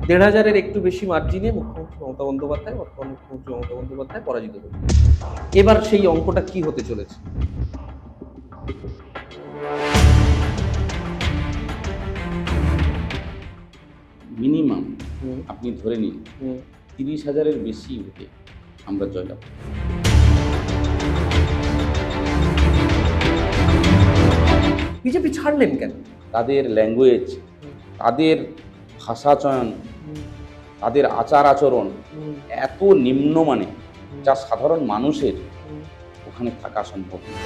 ১,৫০০-এর একটু বেশি মার্জিনে মুখ্যমন্ত্রী মমতা বন্দ্যোপাধ্যায়, বর্তমান মুখ্যমন্ত্রী মমতা বন্দ্যোপাধ্যায় পরাজিত হয়েছে। এবার সেই অঙ্কটা কি হতে চলেছে? মিনিমাম হুম, আপনি ধরে নিন হুম। ৩০,০০০-এর বেশি ভোটে আমরা জয়লাভ করব। বিজেপি ছাড়লেন কেন? তাদের ল্যাঙ্গুয়েজ, তাদের ভাষা চয়ন, তাদের আচার আচরণ এত নিম্নমানে, যা সাধারণ মানুষের ওখানে থাকা সম্ভব নয়।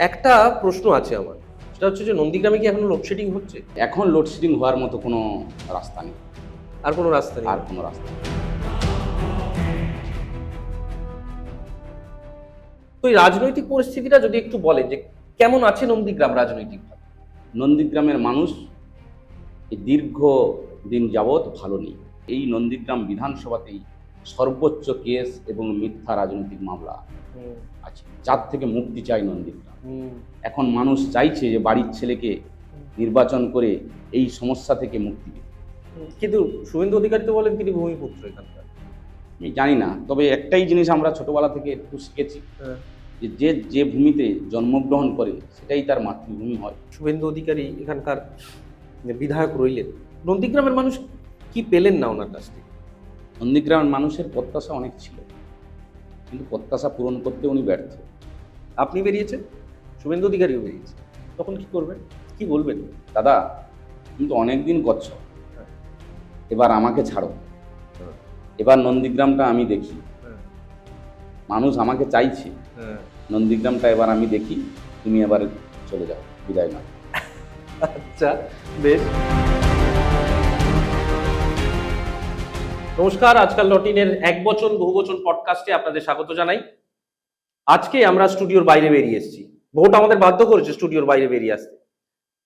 একটা প্রশ্ন আছে আমার, সেটা হচ্ছে যে নন্দীগ্রামে কি এখনো লোডশেডিং হচ্ছে? এখন লোডশেডিং হওয়ার মতো কোনো রাস্তা নেই, আর কোনো রাস্তা নেই? আর কোনো রাস্তা নেই। তো এই রাজনৈতিক পরিস্থিতিটা যদি একটু বলেন যে কেমন আছে নন্দীগ্রাম রাজনৈতিকভাবে? নন্দীগ্রামের মানুষ এই দীর্ঘ দিন যাবৎ ভালো নেই। এই নন্দীগ্রাম বিধানসভাতেই সর্বোচ্চ কেস এবং মিথ্যা রাজনৈতিক মামলা আছে, যার থেকে মুক্তি চাই নন্দীগ্রাম। এখন মানুষ চাইছে যে বাড়ির ছেলেকে নির্বাচন করে এই সমস্যা থেকে মুক্তি দেবে। কিন্তু শুভেন্দু অধিকারী তো বলেন তিনি ভূমিপুত্র এখানকার। আমি জানি না, তবে একটাই জিনিস আমরা ছোটবেলা থেকে একটু শিখেছি, যে যে যে ভূমিতে জন্মগ্রহণ করে সেটাই তার মাতৃভূমি হয়। শুভেন্দু অধিকারী এখানকার বিধায়ক রইলেন, নন্দীগ্রামের মানুষ কি পেলেন না ওনার কাছ থেকে? নন্দীগ্রামের মানুষের প্রত্যাশা অনেক ছিল, কিন্তু প্রত্যাশা পূরণ করতে উনি ব্যর্থ। আপনি বেরিয়েছেন, শুভেন্দু অধিকারীও বেরিয়েছে, তখন কি করবেন, কি বলবেন? দাদা, কিন্তু অনেক দিন করছো, এবার আমাকে ছাড়ো, এবার নন্দীগ্রামটা আমি দেখি। মানুষ আমাকে চাইছে, নন্দীগ্রামটা এবার আমি দেখি, তুমি এবার চলে যাও, বিদায় না। আচ্ছা, বেশ। নমস্কার, আজকাল ডটিনের এক বচন বহুবচন পডকাস্টে আপনাদের স্বাগত জানাই। আজকে আমরা স্টুডিওর বাইরে বেরিয়ে এসেছি, ভোট আমাদের বাধ্য করেছে স্টুডিওর বাইরে বেরিয়ে আসতে।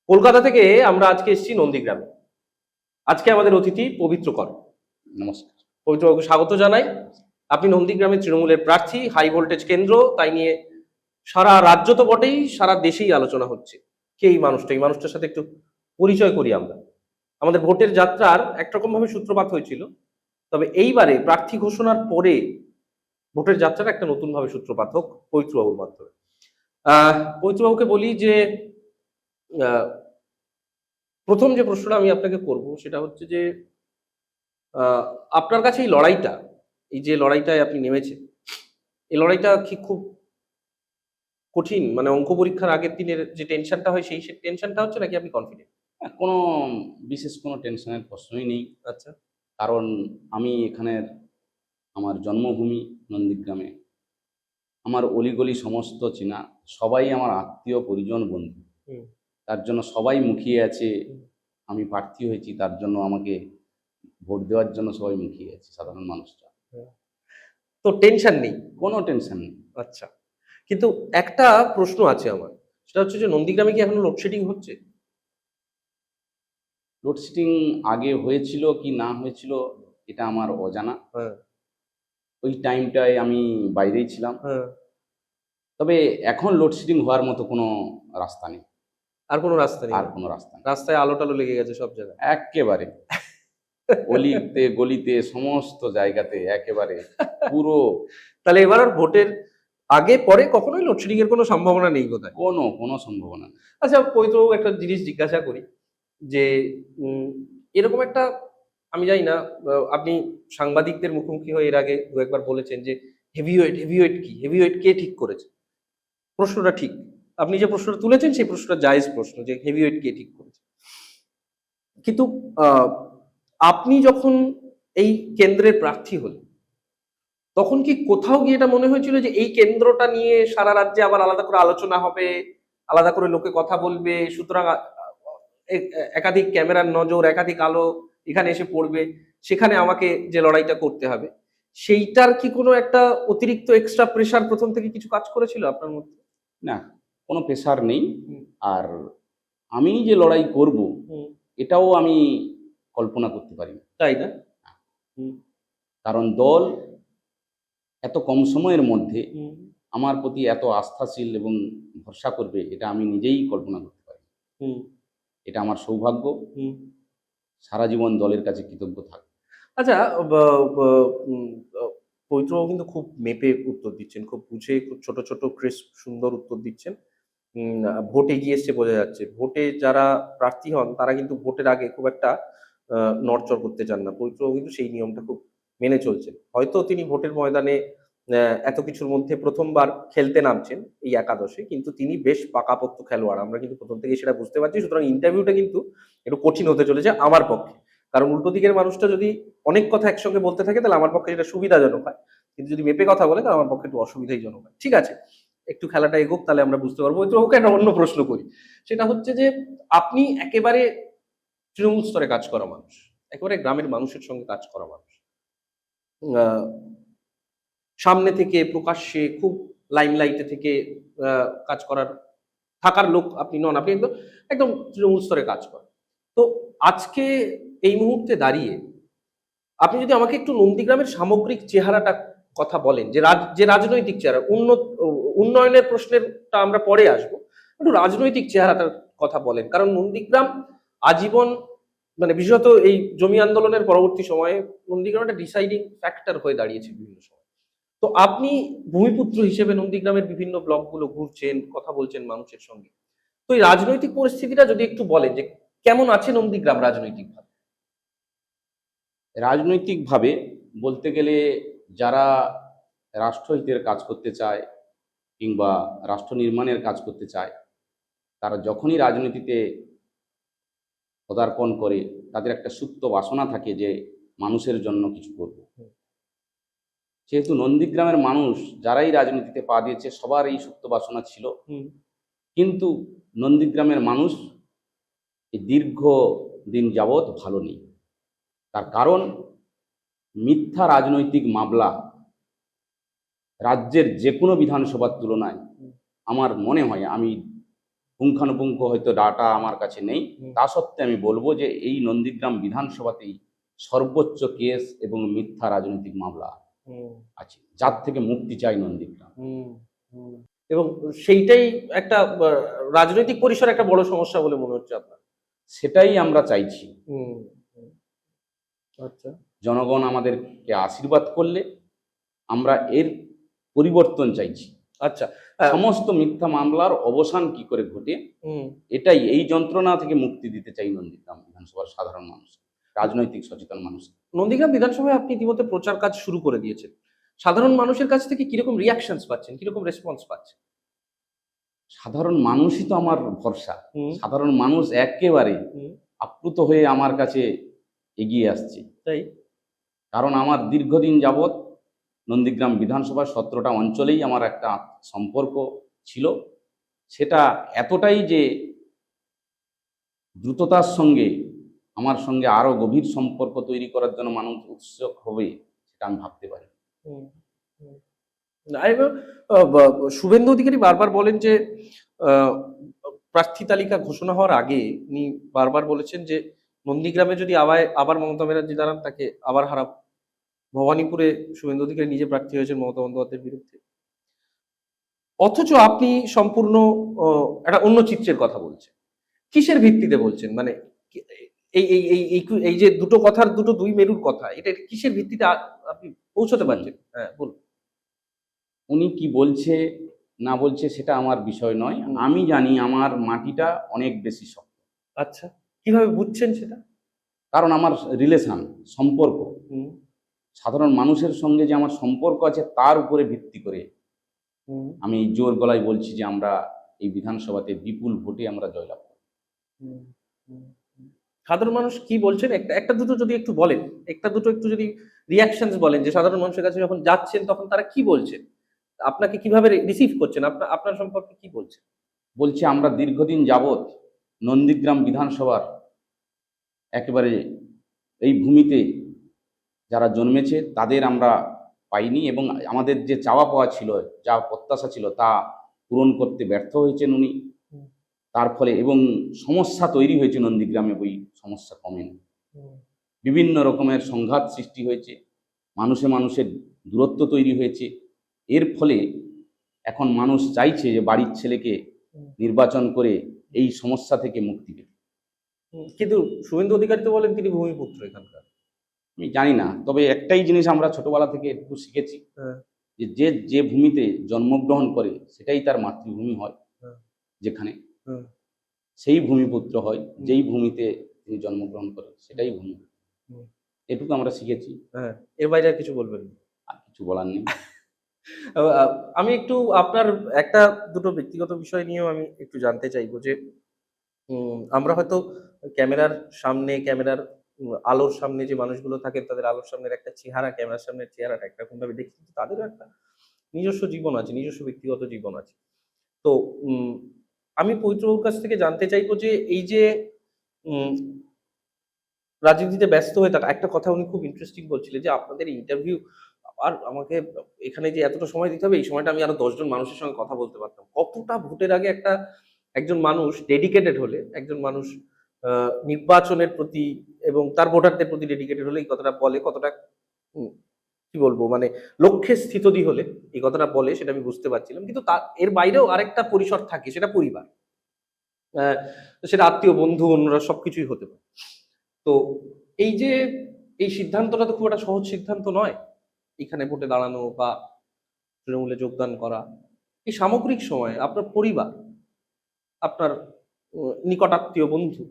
কলকাতা থেকে আমরা আজকে এসেছি নন্দীগ্রামে। আজকে আমাদের অতিথি পবিত্র কর। নমস্কার। পবিত্রবাবুকে স্বাগত জানাই। আপনি নন্দীগ্রামে তৃণমূলের প্রার্থী, হাই ভোল্টেজ কেন্দ্র, তাই নিয়ে সারা রাজ্য তো বটেই, সারা দেশেই আলোচনা হচ্ছে। কে এই মানুষটা? এই মানুষটার সাথে একটু পরিচয় করি আমরা। আমাদের ভোটের যাত্রার একরকম ভাবে সূত্রপাত হয়েছিল, তবে এইবারে প্রার্থী ঘোষণার পরে ভোটের যাত্রার একটা নতুন ভাবে সূত্রপাত হোক পবিত্রবাবুর মাধ্যমে। পবিত্রবাবুকে বলি যে প্রথম যে প্রশ্নটা আমি আপনাকে করব সেটা হচ্ছে যে আপনার কাছে এই লড়াইটা, এই যে লড়াইটায় আপনি নেমেছেন, এই লড়াইটা কি খুব কঠিন? মানে অঙ্ক পরীক্ষার আগের দিনের যে টেনশনটা হয় সেই টেনশনটা হচ্ছে, নাকি আপনি কনফিডেন্ট? কোনো বিশেষ কোনো টেনশনের প্রশ্নই নেই। আচ্ছা। কারণ আমি এখানের, আমার জন্মভূমি নন্দীগ্রামে, আমার অলিগলি সমস্ত চেনা, সবাই আমার আত্মীয় পরিজন বন্ধু। তার জন্য সবাই মুখিয়ে আছে আমি প্রার্থী হয়েছি, তার জন্য আমাকে ভোট দেওয়ার জন্য সবাই মুখিয়ে আছে, সাধারণ মানুষরা। তো টেনশন নেই? কোনো টেনশন নেই। আচ্ছা, কিন্তু একটা প্রশ্ন আছে আমার, সেটা হচ্ছে যে নন্দীগ্রামে কি এখনো লোডশেডিং হচ্ছে? লোডশেডিং আগে হয়েছিল কি না হয়েছিল এটা আমার অজানা। ওই টাইমটায় আমি বাইরেই ছিলাম। তবে এখন লোডশেডিং হওয়ার মতো কোনো রাস্তা নেই। আর কোনো রাস্তা নেই? আর কোনো রাস্তা নেই। রাস্তায় আলো টালো লেগে গেছে সব জায়গায়? একেবারে অলিতে গলিতে সমস্ত জায়গাতে একেবারে পুরো। তাহলে এবার আর ভোটের আগে পরে কখনোই লোডশেডিং এর কোনো সম্ভাবনা নেই কোথায়? কোনো সম্ভাবনা নেই। আচ্ছা পবিত্রবাবু, একটা জিনিস জিজ্ঞাসা করি যে এরকম একটা, আমি জানি না, আপনি সাংবাদিকদের মুখোমুখি হয়ে এর আগে দু একবার বলেছেন যে হেভিওয়েট কি, হেভিওয়েট কে ঠিক করেছে? প্রশ্নটা ঠিক, আপনি যে প্রশ্নটা তুলেছেন সেই প্রশ্নটা জায়েজ প্রশ্ন, যে হেভিওয়েট কে ঠিক করেছে। কিন্তু আপনি যখন এই কেন্দ্রের প্রার্থী হলেন, তখন কি কোথাও গিয়ে এটা মনে হয়েছিল যে এই কেন্দ্রটা নিয়ে সারা রাজ্যে আবার আলাদা করে আলোচনা হবে, আলাদা করে লোকে কথা বলবে, সুতরাং একাধিক ক্যামেরার নজর, একাধিক আলো এখানে এসে পড়বে, সেখানে আমাকে যে লড়াইটা করতে হবে, সেইটার কি কোনো একটা অতিরিক্ত এক্সট্রা প্রেসার প্রথম থেকে কিছু কাজ করেছিল আপনার মধ্যে? না, কোনো প্রেসার নেই। আর আমি যে লড়াই করব এটাও আমি কল্পনা করতে পারি না। তাই না? কারণ দল এত কম সময়ের মধ্যে আমার প্রতি এত আস্থাশীল এবং ভরসা করবে, এটা আমি নিজেই কল্পনা করতে পারি। এটা আমার সৌভাগ্য। সারা জীবন দলের কাছে কৃতজ্ঞ থাকবো। আচ্ছা, পবিত্রবাবু কিন্তু খুব মেপে উত্তর দিচ্ছেন, খুব বুঝে, খুব ছোট ছোট ক্রিস্প সুন্দর উত্তর দিচ্ছেন। ভোট এগিয়ে এসছে বোঝা যাচ্ছে। ভোটে যারা প্রার্থী হন তারা কিন্তু ভোটের আগে খুব একটা নড়চড় করতে চান না। পবিত্রবাবু কিন্তু সেই নিয়মটা খুব মেনে চলছেন। হয়তো তিনি ভোটের ময়দানে এত কিছুর মধ্যে প্রথমবার খেলতে নামছেন এই একাদশে, কিন্তু তিনি বেশ পাকাপোক্ত খেলোয়াড়, আমরা কিন্তু প্রথম থেকেই সেটা বুঝতে পারছি। সুতরাং ইন্টারভিউটা কিন্তু একটু কঠিন হতে চলেছে আমার পক্ষে, কারণ উল্টো দিকের মানুষটা যদি অনেক কথা একসঙ্গে বলতে থাকে তাহলে আমার পক্ষে যেটা সুবিধাজনক হয়, কিন্তু যদি মেপে কথা বলে তাহলে আমার পক্ষে একটু অসুবিধাজনক হয়। ঠিক আছে, একটু খেলাটা এগোক, তাহলে আমরা বুঝতে পারবো। তো ওকে একটা অন্য প্রশ্ন করি, সেটা হচ্ছে যে আপনি একেবারে তৃণমূল স্তরে কাজ করা মানুষ, একেবারে গ্রামের মানুষের সঙ্গে কাজ করা মানুষ, সামনে থেকে প্রকাশ্যে খুব লাইমলাইটে থেকে কাজ করার থাকার লোক আপনি নন, আপনি একদম একদম তৃণমূল স্তরে কাজ করেন। তো আজকে এই মুহূর্তে দাঁড়িয়ে আপনি যদি আমাকে একটু নন্দীগ্রামের সামগ্রিক চেহারাটা কথা বলেন, যে রাজনৈতিক চেহারা, উন্নয়নের প্রশ্নেরটা আমরা পরে আসবো, একটু রাজনৈতিক চেহারাটার কথা বলেন। কারণ নন্দীগ্রাম আজীবন, মানে বিশেষত এই জমি আন্দোলনের পরবর্তী সময়ে নন্দীগ্রাম একটা ডিসাইডিং ফ্যাক্টর হয়ে দাঁড়িয়েছে বিভিন্ন সময়। তো আপনি ভূমিপুত্র হিসেবে নন্দীগ্রামের বিভিন্ন ব্লকগুলো ঘুরছেন, কথা বলছেন মানুষের সঙ্গে। তো এই রাজনৈতিক পরিস্থিতিটা যদি একটু বলেন যে কেমন আছে নন্দীগ্রাম রাজনৈতিকভাবে? রাজনৈতিকভাবে বলতে গেলে যারা রাষ্ট্রহিতের কাজ করতে চায় কিংবা রাষ্ট্র নির্মাণের কাজ করতে চায়, তারা যখনই রাজনীতিতে পদার্পণ করে তাদের একটা সুপ্ত বাসনা থাকে যে মানুষের জন্য কিছু করব। যেহেতু নন্দীগ্রামের মানুষ যারাই রাজনীতিতে পা দিয়েছে সবার এই সুপ্ত বাসনা ছিল, কিন্তু নন্দীগ্রামের মানুষ এই দীর্ঘ দিন যাবৎ ভালো নেই। তার কারণ মিথ্যা রাজনৈতিক মামলা রাজ্যের যে কোনো বিধানসভার তুলনায় আমার মনে হয়, আমি পুঙ্খানুপুঙ্খ হয়তো ডাটা আমার কাছে নেই, তা সত্ত্বে আমি বলবো যে এই নন্দীগ্রাম বিধানসভাতেই সর্বোচ্চ কেস এবং মিথ্যা রাজনৈতিক মামলা আছে, যার থেকে মুক্তি চাই নন্দীগ্রাম। এবং সেইটাই একটা রাজনৈতিক পরিসরে একটা বড় সমস্যা বলে মনে হচ্ছে আপনার? সেটাই আমরা চাইছি। আচ্ছা, জনগণ আমাদেরকে আশীর্বাদ করলে আমরা এর পরিবর্তন চাইছি। আচ্ছা, সমস্ত মিথ্যা মামলার অবসান কি করে ঘটে, এটাই, এই যন্ত্রণা থেকে মুক্তি দিতে চাই নন্দীগ্রাম বিধানসভার সাধারণ মানুষ, রাজনৈতিক সচেতন মানুষ। নন্দীগ্রাম বিধানসভায় আপনি ইতিমধ্যে প্রচার কাজ শুরু করে দিয়েছেন। সাধারণ মানুষের কাছ থেকে কিরকম রিয়াকশনস পাচ্ছেন, কিরকম রেসপন্স পাচ্ছেন? সাধারণ মানুষই তো আমার ভরসা। সাধারণ মানুষ একেবারে আপ্লুত হয়ে আমার কাছে এগিয়ে আসছে। তাই? কারণ আমার দীর্ঘদিন যাবৎ নন্দীগ্রাম বিধানসভার 17টা অঞ্চলেই আমার একটা সম্পর্ক ছিল। সেটা এতটাই যে দ্রুততার সঙ্গে আমার সঙ্গে আরো গভীর সম্পর্ক তৈরি করার জন্য মানুষ উৎসুক হবে, সেটা আমি ভাবতে পারি। শুভেন্দু অধিকারী বারবার বলেন যে প্রার্থী তালিকা ঘোষণা হওয়ার আগে উনি বারবার বলেছেন যে নন্দীগ্রামে যদি আবার মমতা ব্যানার্জি দাঁড়ান তাকে আবার হারাব। ভবানীপুরে শুভেন্দু অধিকারী নিজে প্রার্থী হয়েছেন মমতা বন্দ্যোপাধ্যায়ের বিরুদ্ধে, অথচ আপনি সম্পূর্ণ একটা অন্য চিত্রের কথা বলছেন। কিসের ভিত্তিতে বলছেন? মানে এই যে দুটো কথার দুই মেরুর কথা, এটা কিসের ভিত্তিতে আপনি পৌঁছতে পারছেন? হ্যাঁ, বলুন। উনি কি বলছে না বলছে সেটা আমার বিষয় নয়। আমি জানি আমার মাটিটা অনেক বেশি শক্ত। আচ্ছা, কিভাবে বুঝছেন সেটা? কারণ আমার রিলেশন, সম্পর্ক, সাধারণ মানুষের সঙ্গে যে আমার সম্পর্ক আছে তার উপরে ভিত্তি করে আমি জোর গলায় বলছি যে আমরা এই বিধানসভাতে বিপুল ভোটে আমরা জয়লাভ করব। সাধারণ মানুষ কি বলছেন একটা দুটো যদি একটু বলেন, একটু যদি রিয়াকশনস বলেন, যে সাধারণ মানুষের কাছে যখন যাচ্ছেন তখন তারা কি বলছেন, আপনাকে কিভাবে রিসিভ করছেন, আপনার সম্পর্কে কি বলছেন? বলছে আমরা দীর্ঘদিন যাবৎ নন্দীগ্রাম বিধানসভার একেবারে এই ভূমিতে যারা জন্মেছে তাদের আমরা পাইনি, এবং আমাদের যে চাওয়া পাওয়া ছিল, যা প্রত্যাশা ছিল তা পূরণ করতে ব্যর্থ হয়েছেন উনি। তার ফলে এবং সমস্যা তৈরি হয়েছে নন্দীগ্রামে, ওই সমস্যা কমেনি। বিভিন্ন রকমের সংঘাত সৃষ্টি হয়েছে, মানুষের দূরত্ব তৈরি হয়েছে। এর ফলে এখন মানুষ চাইছে যে বাড়ির ছেলেকে নির্বাচন করে এই সমস্যা থেকে মুক্তি পেতে। কিন্তু শুভেন্দু অধিকারী তো বলেন তিনি ভূমিপুত্র এখানকার। আমি জানি না, তবে একটাই জিনিস আমরা ছোটবেলা থেকে একটু শিখেছি, হ্যাঁ, যে যে যে ভূমিতে জন্মগ্রহণ করে সেটাই তার মাতৃভূমি হয়। হ্যাঁ, যেখানে হ্যাঁ, সেই ভূমিপুত্র হয়, যেই ভূমিতে তিনি জন্মগ্রহণ করেন সেটাই ভূমি। হুম, এটুকু আমরা শিখেছি, হ্যাঁ। এর বাইরে আর কিছু বলবেন না? আর কিছু বলার নেই। আমি একটু আপনার একটা দুটো ব্যক্তিগত বিষয় নিয়েও আমি একটু জানতে চাইবো যে আমরা হয়তো ক্যামেরার সামনে ক্যামেরার আলোর সামনে যে মানুষগুলো থাকেন তাদের আলোর সামনের একটা চেহারা, ক্যামেরার সামনের চেহারাটা একরকম ভাবে দেখি, কিন্তু তাদেরও একটা নিজস্ব জীবন আছে, নিজস্ব ব্যক্তিগত জীবন আছে। তো উম, আমি পবিত্রবাবুর কাছ থেকে জানতে চাইবো যে এই যে উম, রাজনীতিতে ব্যস্ত হয়ে থাকা, একটা কথা উনি খুব ইন্টারেস্টিং বলছিলেন যে আপনাদের ইন্টারভিউ আর আমাকে এখানে যে এতটা সময় দিতে হবে, এই সময়টা আমি আরো 10 জন মানুষের সঙ্গে কথা বলতে পারতাম। কতটা ভোটের আগে একজন মানুষ ডেডিকেটেড হলে, একজন মানুষ নির্বাচনের প্রতি এবং তার ভোটারদের প্রতি ডেডিকেটেড হলে এই কথাটা বলে, কতটা উম, কি বলবো মানে লক্ষ্যে স্থিতধী হলে এই কথাটা বলে, সেটা আমি বুঝতে পারছিলাম। কিন্তু তার এর বাইরেও আরেকটা পরিসর থাকে, সেটা পরিবার। আহ, সেটা আত্মীয়, বন্ধু, অন্যরা সবকিছুই হতে পারে। তো এই যে এই সিদ্ধান্তটা তো খুব একটা সহজ সিদ্ধান্ত নয়, এখানে ভোটে দাঁড়ানো বা তৃণমূলে যোগদান করা। এই সামগ্রিক সময়ে আপনার পরিবার, আপনার নিকটাত্মীয়, বন্ধু,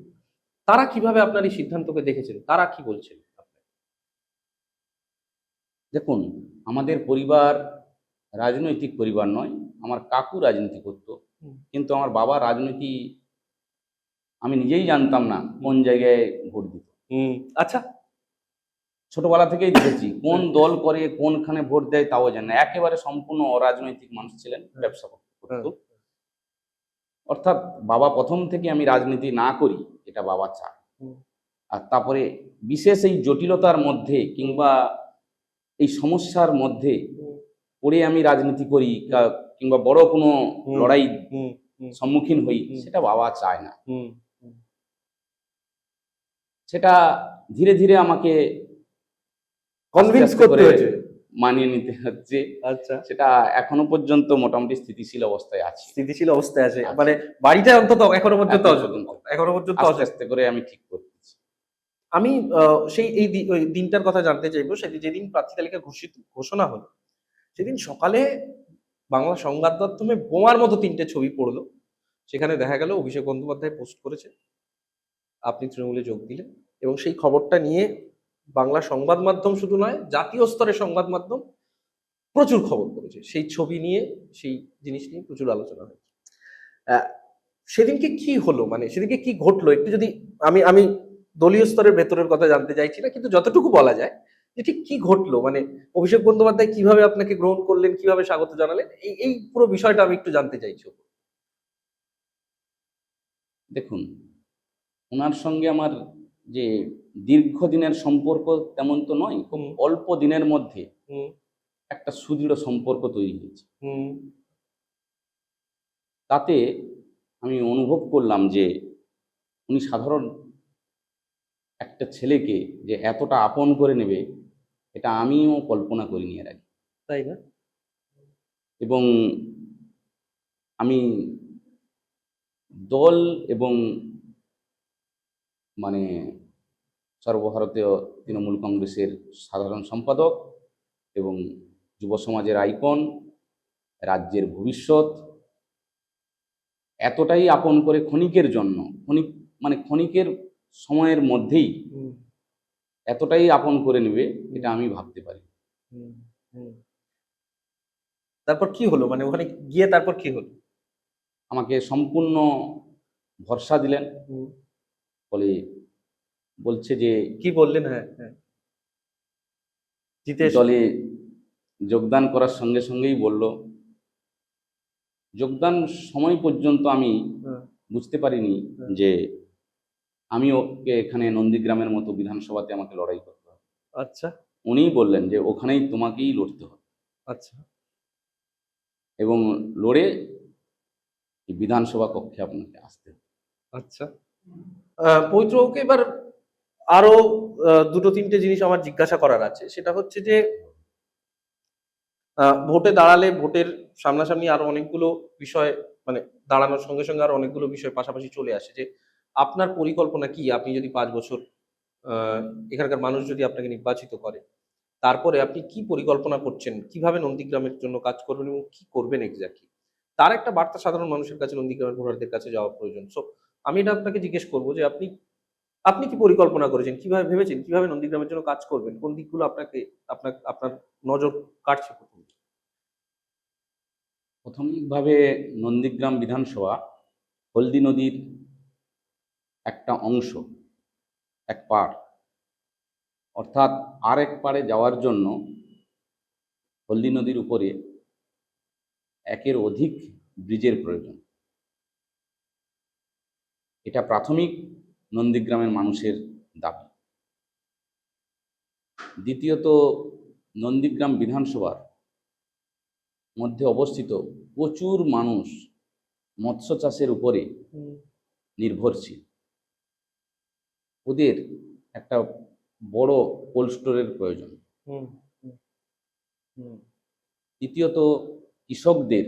তারা কিভাবে আপনার এই সিদ্ধান্তকে দেখেছেন, তারা কি বলছেন? দেখুন, আমাদের পরিবার রাজনৈতিক পরিবার নয়। আমার কাকু রাজনীতি করতো, হুম, কিন্তু আমার বাবা রাজনীতি আমি নিজেই জানতাম না কোন জায়গায় ভোট দিত। হুম, আচ্ছা। ছোটবেলা থেকেই দেখেছি কোন দল করে কোনখানে ভোট দেয় তাও জানে না, একেবারে সম্পূর্ণ অরাজনৈতিক মানুষ ছিলেন, ব্যবসা হ্যাঁ, করতো। অর্থাৎ বাবা প্রথম থেকে আমি রাজনীতি না করি এটা বাবা চায়। হুম, আর তারপরে বিশেষ এই জটিলতার মধ্যে কিংবা এই সমস্যার মধ্যে হুম, পড়ে আমি রাজনীতি করি কিংবা বড় কোনো হুম, লড়াই হুম, হুম, সম্মুখীন হই, হুম, সেটা বাবা চায় না। হুম, হুম। সেটা ধীরে ধীরে আমাকে আস্তে কনভিন্স আস্তে করতে করে হয়েছে। মানিয়ে নিতে হচ্ছে। আচ্ছা, সেটা এখনো পর্যন্ত মোটামুটি স্থিতিশীল অবস্থায় আছে। স্থিতিশীল অবস্থায় আছে আছে। মানে বাড়িটা অন্তত এখনো পর্যন্ত এখনো পর্যন্ত এখনো পর্যন্ত আস্তে আস্তে করে আমি ঠিক করতেছি। আমি সেই ওই দিনটার কথা জানতে চাইবো, সেদিন যেদিন প্রার্থী তালিকা ঘোষণা হলো, সেদিন সকালে বাংলা সংবাদ মাধ্যমে বোমার মতো 3টে ছবি পড়লো। সেখানে দেখা গেল অভিষেক বন্দ্যোপাধ্যায় পোস্ট করেছে আপনি তৃণমূলে যোগ দিলেন, এবং সেই খবরটা নিয়ে বাংলা সংবাদ মাধ্যম শুধু নয়, জাতীয় স্তরের সংবাদ মাধ্যম প্রচুর খবর করেছে। সেই ছবি নিয়ে, সেই জিনিস নিয়ে প্রচুর আলোচনা হয়েছে। আহ, সেদিনকে কি হলো, মানে সেদিনকে কি ঘটলো, একটু যদি আমি আমি দলীয় স্তরের ভেতরের কথা জানতে চাইছি না, কিন্তু যতটুকু বলা যায় যে ঠিক কি ঘটলো, মানে অভিষেক বন্দ্যোপাধ্যায় কিভাবে আপনাকে গ্রহণ করলেন, কিভাবে স্বাগত জানালেন, এই পুরো বিষয়টা আমি একটু জানতে চাইছি। দেখুন, ওনার সঙ্গে আমার যে দীর্ঘদিনের সম্পর্ক তেমন তো নয়, খুব হুম, অল্প দিনের মধ্যে হুম, একটা সুদৃঢ় সম্পর্ক তৈরি হয়েছে। হুম, তাতে আমি অনুভব করলাম যে উনি সাধারণ একটা ছেলেকে যে এতটা আপন করে নেবে, এটা আমিও কল্পনা করিনি এর আগে। তাই না? এবং আমি দল এবং মানে সর্বভারতীয় তৃণমূল কংগ্রেসের সাধারণ সম্পাদক এবং যুব সমাজের আইকন, রাজ্যের ভবিষ্যৎ, এতটাই আপন করে ক্ষণিকের জন্য, ক্ষণিকের সময়ের মধ্যেই হুম, এতটাই আপন করে নেবে, এটা আমি ভাবতে পারি। হুম, হুম। তারপর কি হলো, মানে ওখানে গিয়ে তারপর কি হলো? আমাকে সম্পূর্ণ ভরসা দিলেন। হুম, বলে বলছে যে কি বললেন? হ্যাঁ, হ্যাঁ, জিতে এসে। দলে যোগদান করার সঙ্গে সঙ্গেই বলল, যোগদান সময় পর্যন্ত আমি হ্যাঁ, বুঝতে পারিনি হ্যাঁ, যে আমি ওকে এখানে নন্দীগ্রামের মতো বিধানসভাতে আমাকে লড়াই করতে হবে। আচ্ছা, উনিই বললেন যে ওখানেই তোমাকেই লড়তে হবে আচ্ছা, এবং লড়ে এই বিধানসভা কক্ষে আপনাকে আসতে হবে। আচ্ছা। পবিত্রবাবুকে এবার আরো দুটো তিনটে জিনিস আমার জিজ্ঞাসা করার আছে, সেটা হচ্ছে যে ভোটে দাঁড়ালে ভোটের সামনাসামনি আরো অনেকগুলো বিষয়, মানে দাঁড়ানোর সঙ্গে সঙ্গে আরো অনেকগুলো বিষয় পাশাপাশি চলে আসে, যে আপনার পরিকল্পনা কি? আপনি যদি 5 বছর এখানকার মানুষ যদি আপনাকে নির্বাচিত করে, তারপরে আপনি কি পরিকল্পনা করছেন? কিভাবে নন্দীগ্রামের জন্য কাজ করবেন এবং কি করবেন এক্স্যাক্টলি? তার একটা বার্তা সাধারণ মানুষের কাছে, নন্দীগ্রামের ভোটারদের কাছে যাওয়া প্রয়োজন। সো আমি এটা আপনাকে জিজ্ঞেস করব যে আপনি আপনি কি পরিকল্পনা করেছেন? কিভাবে ভেবেছেন? কিভাবে নন্দীগ্রামের জন্য কাজ করবেন? কোন দিকগুলো আপনাকে আপনার নজর কাটছে প্রথম? প্রাথমিকভাবে নন্দীগ্রাম বিধানসভা হলদি নদীর একটা অংশ, এক পাড়, অর্থাৎ আর এক পাড়ে যাওয়ার জন্য হলদি নদীর উপরে একের অধিক ব্রিজের প্রয়োজন। এটা প্রাথমিক নন্দীগ্রামের মানুষের দাবি। দ্বিতীয়ত, নন্দীগ্রাম বিধানসভার মধ্যে অবস্থিত প্রচুর মানুষ মৎস্য চাষের উপরে নির্ভরশীল। ওদের একটা বড় কোল্ড স্টোরের প্রয়োজন। তৃতীয়ত, কৃষকদের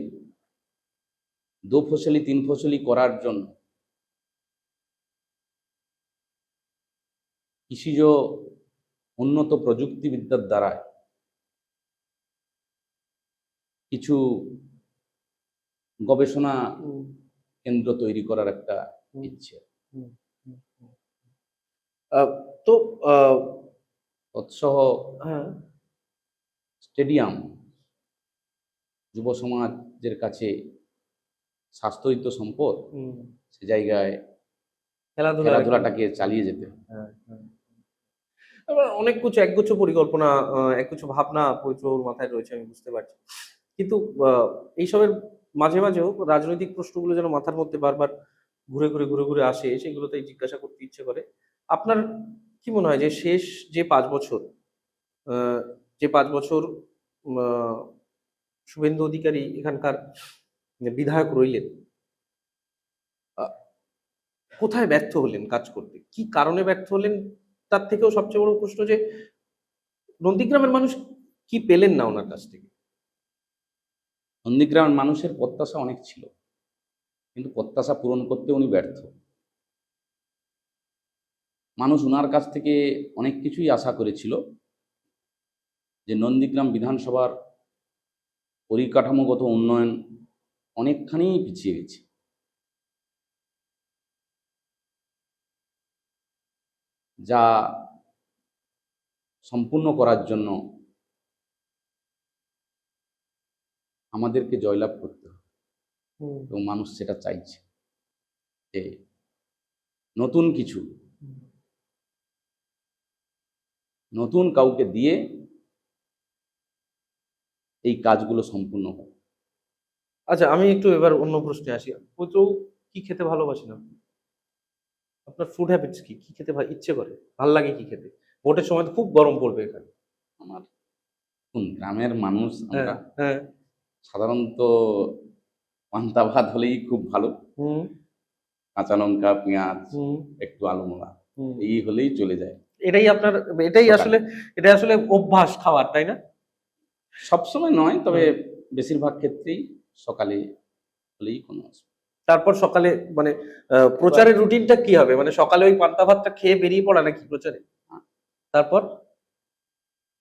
2 ফসলি 3 ফসলি করার জন্য কৃষিজ উন্নত প্রযুক্তিবিদ্যার দ্বারা কিছু গবেষণা কেন্দ্র তৈরি করার একটা ইচ্ছে। তো তৎসহ স্টেডিয়াম যুব সমাজের কাছে স্বাস্থ্যহিত সম্পদ, সে জায়গায় খেলাধুলাটাকে চালিয়ে যেতে। অনেক একগুচ্ছ পরিকল্পনা, একগুচ্ছ ভাবনা পবিত্রর মাথায় রয়েছে, আমি বুঝতে পারছি। কিন্তু এইসবের মাঝে মাঝেও রাজনৈতিক প্রশ্নগুলো যেন মাথার মধ্যে বারবার ঘুরে ঘুরে আসে, সেগুলোতেই জিজ্ঞাসা করতে ইচ্ছে করে। আপনার কি মনে হয় যে শেষ যে 5 বছর, যে 5 বছর শুভেন্দু অধিকারী এখানকার বিধায়ক রইলেন, কোথায় ব্যর্থ হলেন কাজ করতে? কি কারণে ব্যর্থ হলেন? তার থেকেও সবচেয়ে বড় প্রশ্ন যে নন্দীগ্রামের মানুষ কি পেলেন না ওনার কাছ থেকে? নন্দীগ্রামের মানুষের প্রত্যাশা অনেক ছিল, কিন্তু প্রত্যাশা পূরণ করতে উনি ব্যর্থ। মানুষ ওনার কাছ থেকে অনেক কিছুই আশা করেছিল, যে নন্দীগ্রাম বিধানসভার পরিকাঠামোগত উন্নয়ন অনেকখানি পিছিয়ে গেছে। যা সম্পূর্ণ করার জন্য আমাদেরকে জয়লাভ করতে হবে, এবং মানুষ সেটা চাইছে, যে নতুন কিছু, নতুন কাউকে দিয়ে এই কাজগুলো সম্পূর্ণ হবে। আচ্ছা, আমি একটু এবার অন্য প্রশ্নে আসি। প্রচুর কি খেতে ভালোবাসেন আপনি? আপনার ফুড হ্যাবিটস কি? কি খেতে ইচ্ছে করে, ভাল লাগে কি খেতে? ভোটের সময় তো খুব গরম পড়বে এখানে। আমার গ্রামের মানুষ আমরা, হ্যাঁ, সাধারণত পান্তা ভাত হলেই খুব ভালো। কাঁচা লঙ্কা, পেঁয়াজ, একটু আলু মোড়া, এই হলেই চলে যায়। এটাই আসলে অভ্যাস খাওয়ার, তাই না? সবসময় নয়, তবে বেশিরভাগ ক্ষেত্রেই সকালে হলেই কোনো অসুবিধা। তারপর সকালে মানে প্রচারের রুটিনটা কি হবে? মানে সকালে ওই পান্তা ভাতটা খেয়ে বেরিয়ে পড়া নাকি প্রচারে?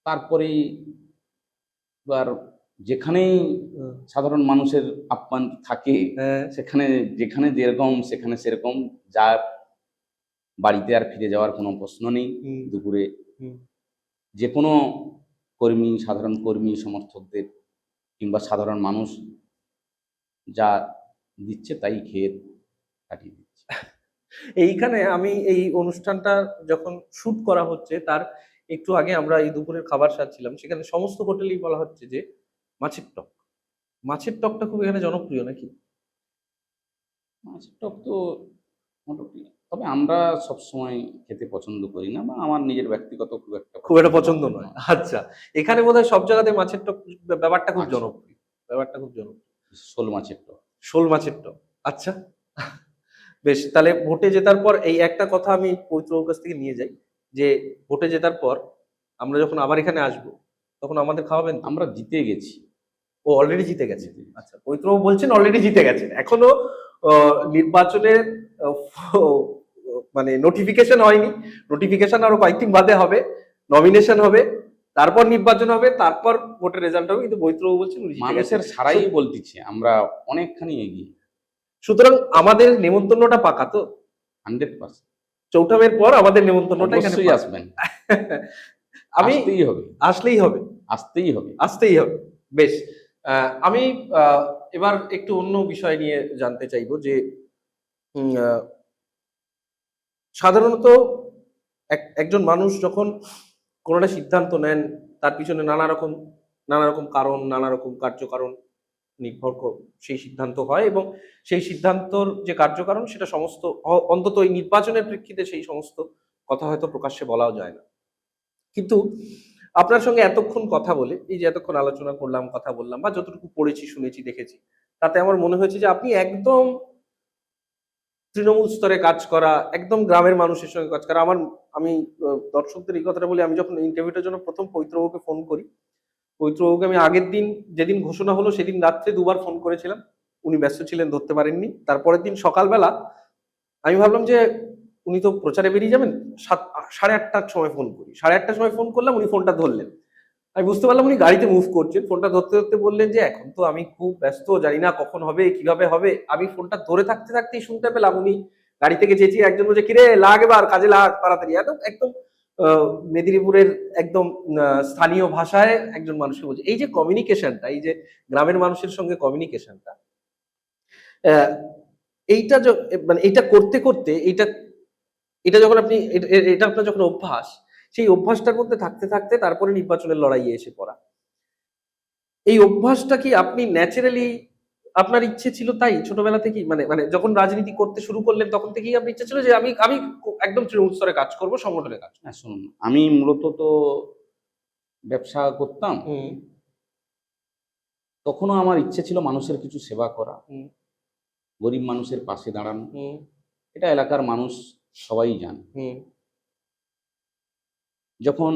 তারপরেই এবার যেখানেই সাধারণ মানুষের আপ্যায়ন থাকে, সেখানে যেখানে যেরকম সেখানে সেরকম, যা বাড়িতে আর ফিরে যাওয়ার কোনো প্রশ্ন নেই। দুপুরে যে কোনো কর্মী, সাধারণ কর্মী সমর্থকদের কিংবা সাধারণ মানুষ যা দিচ্ছে তাই খেয়ে কাটিয়ে দিচ্ছে। এইখানে আমি এই অনুষ্ঠানটা যখন শুট করা হচ্ছে, তার একটু আগে আমরা এই দুপুরের খাবার সারছিলাম, সেখানে সমস্ত হোটেলেই বলা হচ্ছে যে মাছের টক। মাছের টকটা খুব এখানে জনপ্রিয় নাকি? মাছের টক তো মোটামুটি, তবে আমরা সবসময় খেতে পছন্দ করি না, বা আমার নিজের ব্যক্তিগত খুব একটা পছন্দ নয়। আচ্ছা, এখানে বোধহয় সব জায়গাতে মাছের টক ব্যাপারটা খুব জনপ্রিয়। শোল মাছের টক। আচ্ছা, বেশ। তাহলে ভোটে জেতার পর এই একটা কথা আমি পবিত্রর কাছ থেকে নিয়ে যাই, যে ভোটে জেতার পর আমরা যখন আবার এখানে আসবো, তখন আমাদের খাওয়াবেন? আমরা জিতে গেছি। ও অলরেডি জিতে গেছে? আচ্ছা, পবিত্র বলছেন অলরেডি জিতে গেছেন, এখনো নির্বাচনের মানে নোটিফিকেশন হয়নি, নোটিফিকেশন আরো কয়েকদিন বাদে হবে, নমিনেশন হবে, তারপর নির্বাচন হবে, তারপর ভোটের রেজাল্ট হবে, কিন্তু বৈত্রবাবু বলছেন উনি জিতে মানুষের গেছেন। সারাই বলতেছে আমরা অনেকখানি এগিয়ে। সুতরাং আমাদের নেমন্তন্নটা পাকা তো, 100% চৌঠামের পর আমাদের নেমন্তন্নটা এখানে অবশ্যই পাকা। আসবেন, আমি আসতেই হবে, আসলেই হবে, আসতেই হবে। আসতেই হবে। বেশ, আমি এবার একটু অন্য বিষয় নিয়ে জানতে চাইবো যে উম, আহ, সাধারণত একজন মানুষ যখন কোনো একটা সিদ্ধান্ত নেন, তার পিছনে নানা রকম কারণ, নানা রকম কার্যকারণ নির্ভর সেই সিদ্ধান্ত হয়, এবং সেই সিদ্ধান্তর যে কার্যকারণ সেটা সমস্ত অন্তত এই নির্বাচনের প্রেক্ষিতে সেই সমস্ত কথা হয়তো প্রকাশ্যে বলাও যায় না। কিন্তু আপনার সঙ্গে এতক্ষণ কথা বলে, এই যে এতক্ষণ আলোচনা করলাম, কথা বললাম, বা যতটুকু পড়েছি, শুনেছি, দেখেছি, তাতে আমার মনে হয়েছে যে আপনি একদম তৃণমূল স্তরে কাজ করা, একদম গ্রামের মানুষের সঙ্গে কাজ করা। আমি দর্শকদের এই কথাটা বলি, আমি যখন ইন্টারভিউটার জন্য প্রথম পবিত্রবাবুকে ফোন করি, পবিত্রবাবুকে আমি আগের দিন, যেদিন ঘোষণা হলো সেদিন রাত্রে দুবার ফোন করেছিলাম, উনি ব্যস্ত ছিলেন, ধরতে পারেননি। তারপরের দিন সকালবেলা আমি ভাবলাম যে উনি তো প্রচারে বেরিয়ে যাবেন, 8:30টার সময় ফোন করি, 8:30টার সময় ফোন করলাম, উনি ফোনটা ধরলেন। আমি বুঝতে পারলাম উনি গাড়িতে মুভ করছেন। ফোনটা ধরতে ধরতে বললেন যে এখন তো আমি খুব ব্যস্ত, জানি না কখন হবে, কিভাবে হবে। আমি ফোনটা ধরে থাকতে থাকতেই শুনতে পেলাম উনি গাড়ি থেকে চেঁচিয়ে একজন বলছে, কিরে লাগ, এবার কাজে লাগ তাড়াতাড়ি। একদম একদম মেদিনীপুরের একদম স্থানীয় ভাষায় একজন মানুষকে বলছে। এই যে কমিউনিকেশনটা, এই যে গ্রামের মানুষের সঙ্গে কমিউনিকেশনটা, এইটা মানে এইটা করতে করতে, এইটা এটা যখন আপনি এটা আপনার যখন অভ্যাস, সেই অভ্যাসটার মধ্যে থাকতে থাকতে তারপরে নির্বাচনের লড়াইয়ে এসে পড়া, এই অভ্যাসটা কি আপনি ন্যাচারালি, আপনার ইচ্ছে ছিল তাই ছোটবেলা থেকেই, মানে মানে যখন রাজনীতি করতে শুরু করলেন তখন থেকেই আপনার ইচ্ছা ছিল যে আমি আমি একদম তৃণমূল স্তরে কাজ করব, সংগঠনে কাজ করব? হ্যাঁ, শুনুন, আমি মূলত তো ব্যবসা করতাম, হুম, তখনও আমার ইচ্ছে ছিল মানুষের কিছু সেবা করা, হুম, গরিব মানুষের পাশে দাঁড়ানো। হুম, এটা এলাকার মানুষ সবাই জানে। হুম, যখন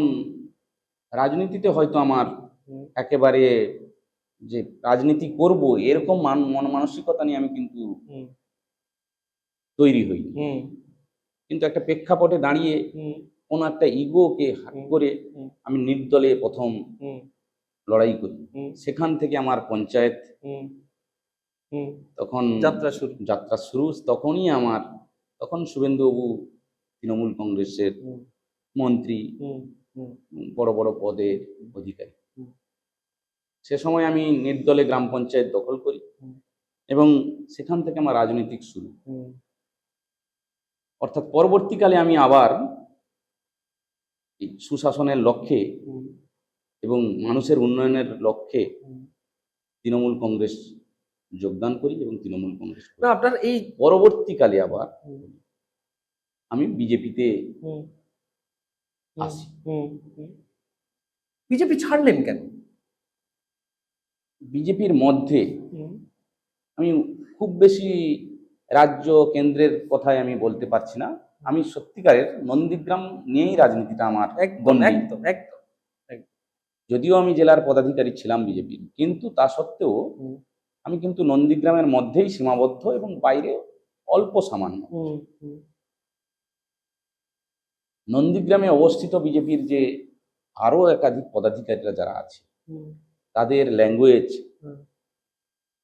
রাজনীতিতে হয়তো আমার হুম, একেবারে যে রাজনীতি করব এরকম মন মানসিকতা নিয়ে আমি কিন্তু হুম, তৈরি হইনি, হুম, কিন্তু একটা প্রেক্ষাপটে দাঁড়িয়ে হুম, কোনো একটা ইগোকে হাত করে হুম, আমি নির্দলে প্রথম হুম, লড়াই করি। হুম, সেখান থেকে আমার পঞ্চায়েত, হুম, হুম, তখন যাত্রা শুরু। যাত্রা শুরু। তখন শুভেন্দুবাবু তৃণমূল কংগ্রেসের হুম, মন্ত্রী, হুম, হুম, বড় বড় পদের অধিকারী। হুম, সে সময় আমি নির্দলে গ্রাম পঞ্চায়েত দখল করি, হুম, এবং সেখান থেকে আমার রাজনৈতিক শুরু। হুম, অর্থাৎ পরবর্তীকালে আমি আবার এই সুশাসনের লক্ষ্যে হুম, এবং মানুষের উন্নয়নের লক্ষ্যে হুম। তৃণমূল কংগ্রেস যোগদান করি এবং তৃণমূল কংগ্রেস করি। না আপনার এই পরবর্তীকালে আবার হুম, আমি বিজেপিতে হুম, আসি। বিজেপি ছাড়লেন কেন? বিজেপির মধ্যে হুম, আমি খুব বেশি রাজ্য কেন্দ্রের কথায় আমি বলতে পারছি না। আমি সত্যিকারের নন্দীগ্রাম নিয়েই রাজনীতিটা আমার একদম গণ্ডি। একদম একদম। যদিও আমি জেলার পদাধিকারী ছিলাম বিজেপির, কিন্তু তা সত্ত্বেও হুম, আমি কিন্তু নন্দীগ্রামের মধ্যেই সীমাবদ্ধ এবং বাইরে অল্প সামান্য। হুম, হুম, নন্দীগ্রামে অবস্থিত বিজেপির যে আরো একাধিক পদাধিকারীরা যারা আছে, হুম, তাদের ল্যাঙ্গুয়েজ, হুম,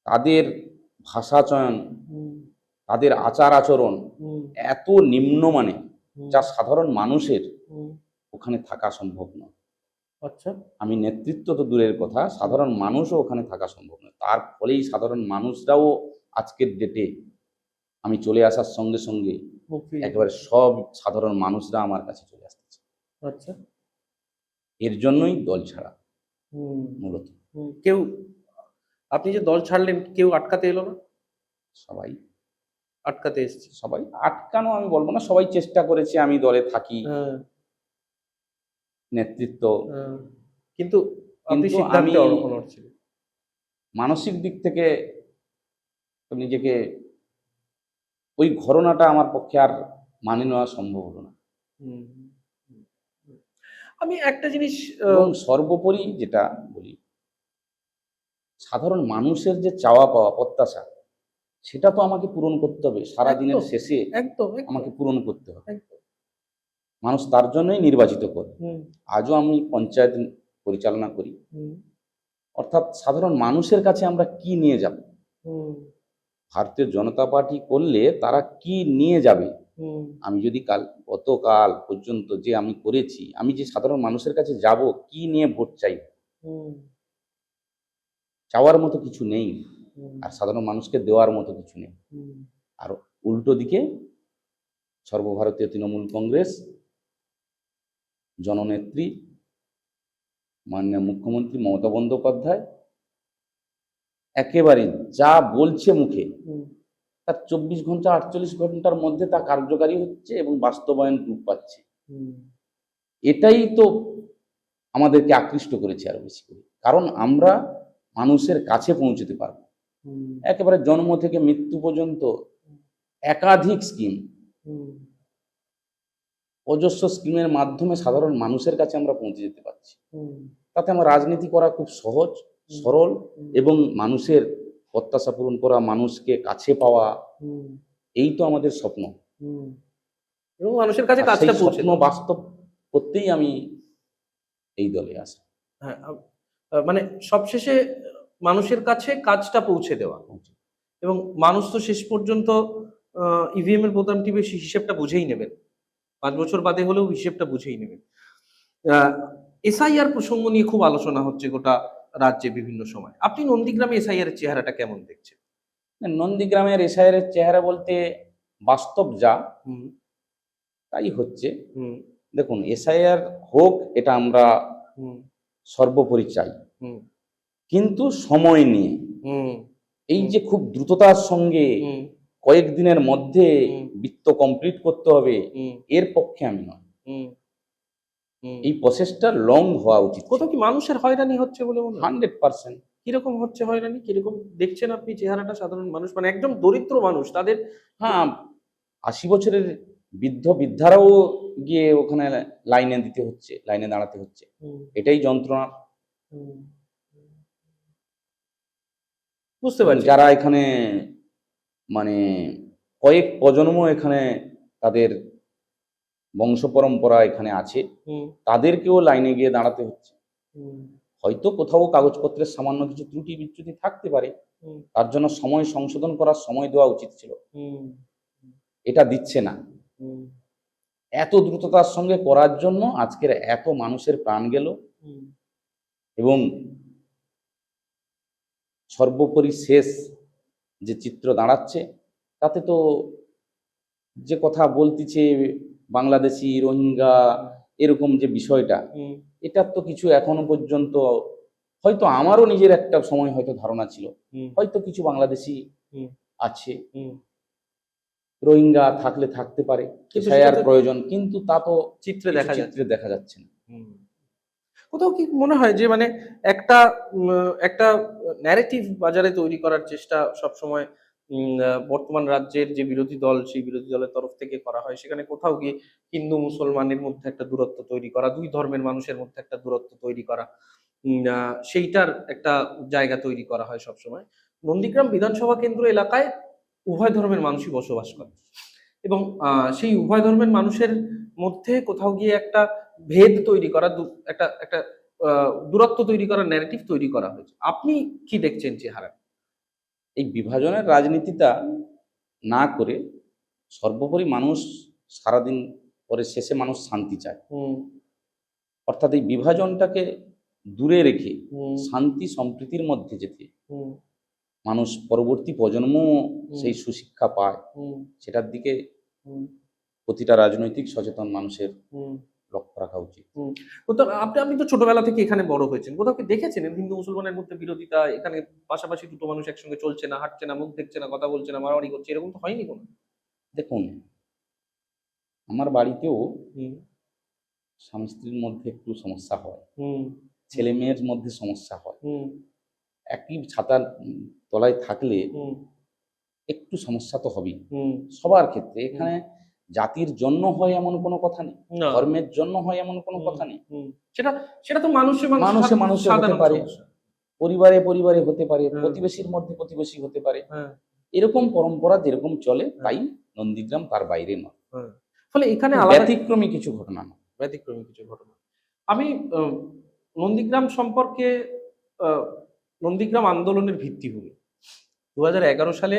তাদের ভাষা চয়ন, হুম, তাদের আচার আচরণ হুম, এত নিম্নমানের, যা সাধারণ মানুষের হুম। ওখানে থাকা সম্ভব নয়। আচ্ছা। আমি নেতৃত্ব তো দূরের কথা, সাধারণ মানুষও ওখানে থাকা সম্ভব নয়। তার ফলেই সাধারণ মানুষরাও আজকের ডেটে আমি চলে আসার সঙ্গে সঙ্গে মুক্তি। একেবারে সব সাধারণ মানুষরা আমার কাছে চলে আসতেছে। আচ্ছা। এর জন্যই দল ছাড়া হুম, মূলত। হুম। কেউ, আপনি যে দল ছাড়লেন, কেউ আটকাতে এলো না? সবাই আটকাতে এসছে। সবাই আটকানো আমি বলবো না, সবাই চেষ্টা করেছে আমি দলে থাকি, হ্যাঁ, নেতৃত্ব। হ্যাঁ। কিন্তু আপনি কিন্তু আমি সিদ্ধান্তে অনড় ছিলেন। মানসিক দিক থেকে নিজেকে, ওই ঘটনাটা আমার পক্ষে আর মানে নেওয়া সম্ভব হলো না। হুম, হুম, হুম। আমি একটা জিনিস এবং সর্বোপরি যেটা বলি, সাধারণ মানুষের যে চাওয়া পাওয়া প্রত্যাশা, সেটা তো আমাকে পূরণ করতে হবে, সারা দিনের একদম। শেষে একদম আমাকে পূরণ করতে হবে। একদম। মানুষ তার জন্যই নির্বাচিত করে। হুম, আজও আমি পঞ্চায়েত পরিচালনা করি, হুম, অর্থাৎ সাধারণ মানুষের কাছে আমরা কি নিয়ে যাব। হুম, ভারতীয় জনতা পার্টি করলে তারা কি নিয়ে যাবে, হুম, আমি যদি গতকাল পর্যন্ত যে আমি করেছি, আমি যে সাধারণ মানুষের কাছে যাব কি নিয়ে ভোট চাই, হুম, চাওয়ার মতো কিছু নেই, হুম, আর সাধারণ মানুষকে দেওয়ার মতো কিছু নেই। হুম, আর উল্টো দিকে সর্বভারতীয় তৃণমূল কংগ্রেস জননেত্রী মাননীয় মুখ্যমন্ত্রী মমতা বন্দ্যোপাধ্যায় একেবারে যা বলছে মুখে হুম, তার 24 ঘন্টা 48 ঘন্টার মধ্যে তা কার্যকারী হচ্ছে এবং বাস্তবায়ন রূপ পাচ্ছে। হুম, এটাই তো আমাদেরকে আকৃষ্ট করেছে আরো বেশি করে, কারণ আমরা মানুষের কাছে পৌঁছতে পারবো। হুম, একেবারে জন্ম থেকে মৃত্যু পর্যন্ত একাধিক স্কিম, হুম, অজস্র স্কিমের মাধ্যমে সাধারণ মানুষের কাছে আমরা পৌঁছে যেতে পারছি। হুম, তাতে আমার রাজনীতি করা খুব সহজ সরল এবং মানুষের প্রত্যাশা পূরণ করা, মানুষকে কাছে পাওয়া, হুম, এই তো আমাদের স্বপ্ন। হুম। এবং মানুষের কাছে আর কাজটা সেই পৌঁছে স্বপ্ন দেওয়া। বাস্তব করতেই আমি এই দলে আসি। হ্যাঁ, মানে সবশেষে মানুষের কাছে কাজটা পৌঁছে দেওয়া। এবং মানুষ তো শেষ পর্যন্ত ইভিএম এর বোতাম টিপে হিসেবটা বুঝেই নেবেন। ৫ বছর বাদে হলেও হিসেবটা বুঝেই নেবেন। এসআইআর প্রসঙ্গ নিয়ে খুব আলোচনা হচ্ছে গোটা রাজ্যে বিভিন্ন সময়। আপনি নন্দীগ্রামে এসআইআর এর চেহারাটা কেমন দেখছেন? নন্দীগ্রামের এসআইয়ের চেহারা বলতে বাস্তব যা হুম, তাই হচ্ছে। হুম, দেখুন, এসআইআর হোক এটা আমরা হুম, সর্বোপরি চাই, হুম, কিন্তু সময় নিয়ে। হুম, এই যে খুব দ্রুততার সঙ্গে হুম, কয়েকদিনের মধ্যে হুম, বৃত্ত কমপ্লিট করতে হবে, হুম, এর পক্ষে আমি নয়। হুম, হুম। এই প্রসেসটা লং হওয়া উচিত। কোথাও কি মানুষের হয়রানি হচ্ছে বলে মনে হয়? 100%। কিরকম হচ্ছে হয়রানি? কিরকম দেখছেন আপনি চেহারাটা সাধারণ মানুষ মানে একদম দরিদ্র মানুষ তাদের হ্যাঁ, 80 বছরের বৃদ্ধ বৃদ্ধারাও গিয়ে ওখানে লাইনে দিতে হচ্ছে, লাইনে দাঁড়াতে হচ্ছে। হুম, এটাই যন্ত্রণা। হুম। বুঝতে পারছি। যারা এখানে মানে কয়েক প্রজন্ম এখানে তাদের বংশ পরম্পরা এখানে আছে, হুম, তাদেরকেও লাইনে গিয়ে দাঁড়াতে হচ্ছে। হুম, হয়তো কোথাও কাগজপত্রের সামান্য কিছু ত্রুটি বিচ্যুতি থাকতে পারে, হুম, তার জন্য সময় সংশোধন করার সময় দেওয়া উচিত ছিল, হুম, এটা দিচ্ছে না। হুম, এত দ্রুততার সঙ্গে করার জন্য আজকের এত মানুষের প্রাণ গেল হুম, এবং সর্বোপরি শেষ যে চিত্র দাঁড়াচ্ছে তাতে তো যে কথা বলতেছে বাংলাদেশি রোহিঙ্গা এরকম যে বিষয়টা, হুম, এটার তো কিছু এখনো পর্যন্ত, হয়তো আমারও নিজের একটা সময় হয়তো ধারণা ছিল, হুম, হয়তো কিছু বাংলাদেশি হুম, আছে, হুম। রোহিঙ্গা থাকলে থাকতে পারে, কিন্তু সেটা এসআইআর তো প্রয়োজন, কিন্তু তা তো চিত্রে কিছু দেখা চিত্রে যাচ্ছে। দেখা যাচ্ছে না। হুম। কোথাও কি মনে হয় যে মানে একটা একটা ন্যারেটিভ বাজারে তৈরি করার চেষ্টা সবসময় বর্তমান রাজ্যের যে বিরোধী দল সেই বিরোধী দলের তরফ থেকে করা হয় সেখানে কোথাও গিয়ে হিন্দু মুসলমানের মধ্যে একটা দূরত্ব তৈরি করা, দুই ধর্মের মানুষের মধ্যে একটা দূরত্ব তৈরি করা, সেইটার একটা জায়গা তৈরি করা হয় সবসময়। নন্দীগ্রাম বিধানসভা কেন্দ্র এলাকায় উভয় ধর্মের মানুষই বসবাস করে এবং সেই উভয় ধর্মের মানুষের মধ্যে কোথাও গিয়ে একটা ভেদ তৈরি করা, একটা একটা দূরত্ব তৈরি করার ন্যারেটিভ তৈরি করা হয়েছে। আপনি কি দেখছেন চেহারা? এই বিভাজনের রাজনীতিটা না করে সর্বোপরি মানুষ সারাদিন পরে শেষে মানুষ শান্তি চায়, হুম, অর্থাৎ এই বিভাজনটাকে দূরে রেখে হুম, শান্তি সম্প্রীতির মধ্যে যেতে হুম, মানুষ পরবর্তী প্রজন্ম সেই সুশিক্ষা পায়, হুম, সেটার দিকে হুম, প্রতিটা রাজনৈতিক সচেতন মানুষের হুম, লক্ষ্য রাখা উচিত। হুম। কোথাও আপনি আপনি তো ছোটবেলা থেকে এখানে বড় হয়েছেন। কোথাও কি দেখেছেন হিন্দু মুসলমানের মধ্যে বিরোধিতা, এখানে পাশাপাশি দুটো মানুষ একসঙ্গে চলছে না, হাঁটছে না, মুখ দেখছে না, কথা বলছে না, মারামারি করছে, এরকম তো হয়নি কোনো? দেখুন, আমার বাড়িতেও হুম, স্বামী স্ত্রীর মধ্যে একটু সমস্যা হয়, হুম, ছেলে মেয়ের মধ্যে সমস্যা হয়, হুম, একই ছাতার তলায় থাকলে হুম, একটু সমস্যা তো হবেই হুম, সবার ক্ষেত্রে। এখানে জাতির জন্য হয় এমন কোনো কথা নেই, না। ধর্মের জন্য হয় এমন কোনো কথা নেই, হুম। সেটা সেটা তো মানুষে মানুষে মানুষে হতে সাধারণ পারে, সমস্যা। পরিবারে পরিবারে হতে পারে, হ্যাঁ, প্রতিবেশীর মধ্যে প্রতিবেশী হতে পারে। হ্যাঁ, এরকম পরম্পরা যেরকম চলে তাই নন্দীগ্রাম তার বাইরে নয়, ফলে এখানে আলাদা ব্যতিক্রমী কিছু ঘটনা নয়। ব্যতিক্রমী কিছু ঘটনা। আমি নন্দীগ্রাম সম্পর্কে, আহ, নন্দীগ্রাম আন্দোলনের ভিত্তিভূমি 2011 সালে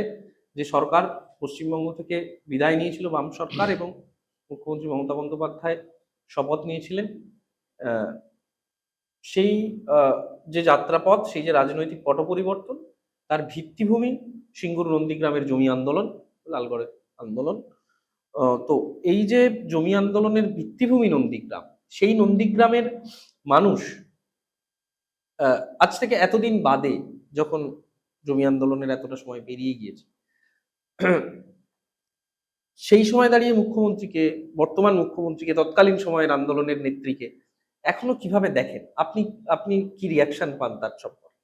যে সরকার পশ্চিমবঙ্গ থেকে বিদায় নিয়েছিল, বাম সরকার, এবং মুখ্যমন্ত্রী মমতা বন্দ্যোপাধ্যায় শপথ নিয়েছিলেন, সেই যে যাত্রাপথ, সেই যে রাজনৈতিক পট পরিবর্তন, তার ভিত্তিভূমি সিঙ্গুর নন্দীগ্রামের জমি আন্দোলন, লালগড়ের আন্দোলন। তো এই যে জমি আন্দোলনের ভিত্তিভূমি নন্দীগ্রাম, সেই নন্দীগ্রামের মানুষ আজ থেকে এতদিন বাদে, যখন জমি আন্দোলনের এতটা সময় পেরিয়ে গিয়েছে, সেই সময় দাঁড়িয়ে মুখ্যমন্ত্রীকে, বর্তমান মুখ্যমন্ত্রীকে, তৎকালীন সময়ের আন্দোলনের নেত্রীকে এখনো কিভাবে দেখেন আপনি? আপনি কি রিয়াকশন পান তার সম্পর্কে?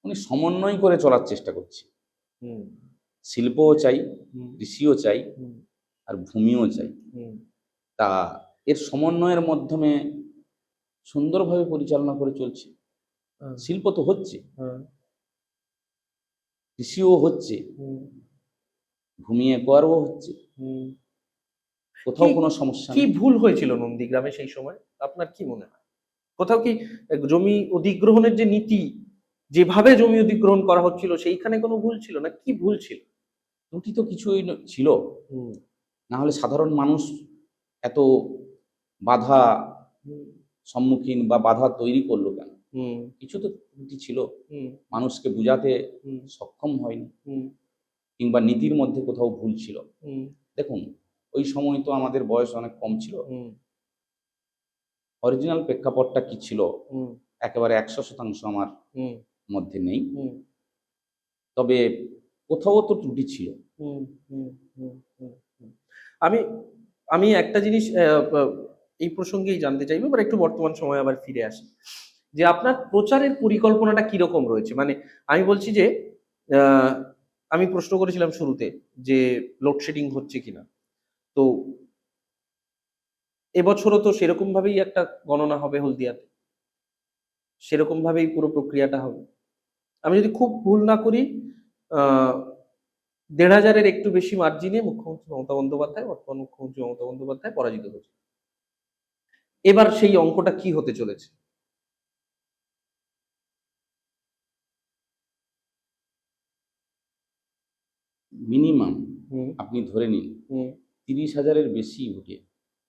উনি সমন্বয় করে চলার চেষ্টা করছে। শিল্পও চাই, কৃষিও চাই, আর ভূমিও চাই। তা এর সমন্বয়ের মাধ্যমে সুন্দরভাবে পরিচালনা করে চলছে। শিল্প তো হচ্ছে, কৃষিও হচ্ছে, ভূমি একোয়ারও হচ্ছে, কোথাও কোনো সমস্যা কি নেই। ভুল হয়েছিল নন্দীগ্রামে সেই সময় আপনার কি মনে হয়? কোথাও কি জমি অধিগ্রহণের যে নীতি, যেভাবে জমি অধিগ্রহণ করা হচ্ছিল, সেইখানে কোনো ভুল ছিল না? কি ভুল ছিল? ত্রুটি তো কিছুই ছিল, না হলে সাধারণ মানুষ এত বাধা সম্মুখীন বা বাধা তৈরি করলো কেন? কিছু তো ত্রুটি ছিল, মানুষকে বুঝাতে সক্ষম হয়নি, কিংবা নীতির মধ্যে কোথাও ভুল ছিল। দেখুন, ওই সময় তো আমাদের বয়স অনেক কম ছিল, অরিজিনাল প্রেক্ষাপটটা কি ছিল একেবারে 100% আমার মধ্যে নেই, তবে কোথাও তো ত্রুটি ছিল। আমি আমি একটা জিনিস এই প্রসঙ্গেই জানতে চাইবো, এবার একটু বর্তমান সময় আবার ফিরে আসি, যে আপনার প্রচারের পরিকল্পনাটা কিরকম রয়েছে। মানে আমি বলছি যে আমি প্রশ্ন করেছিলাম শুরুতে যে লোডশেডিং হচ্ছে কিনা, তো এবছরও তো সেরকম ভাবেই একটা গণনা হবে হলদিয়াতে, সেরকম ভাবেই পুরো প্রক্রিয়াটা হবে। আমি যদি খুব ভুল না করি, 1,500-এর একটু বেশি মার্জিনে মুখ্যমন্ত্রী মমতা বন্দ্যোপাধ্যায়, বর্তমান মুখ্যমন্ত্রী মমতা বন্দ্যোপাধ্যায় পরাজিত হয়েছে। এবার সেই অঙ্কটা কি হতে চলেছে? মিনিমাম আপনি ধরে নিন 30,000-এর বেশি ভোটে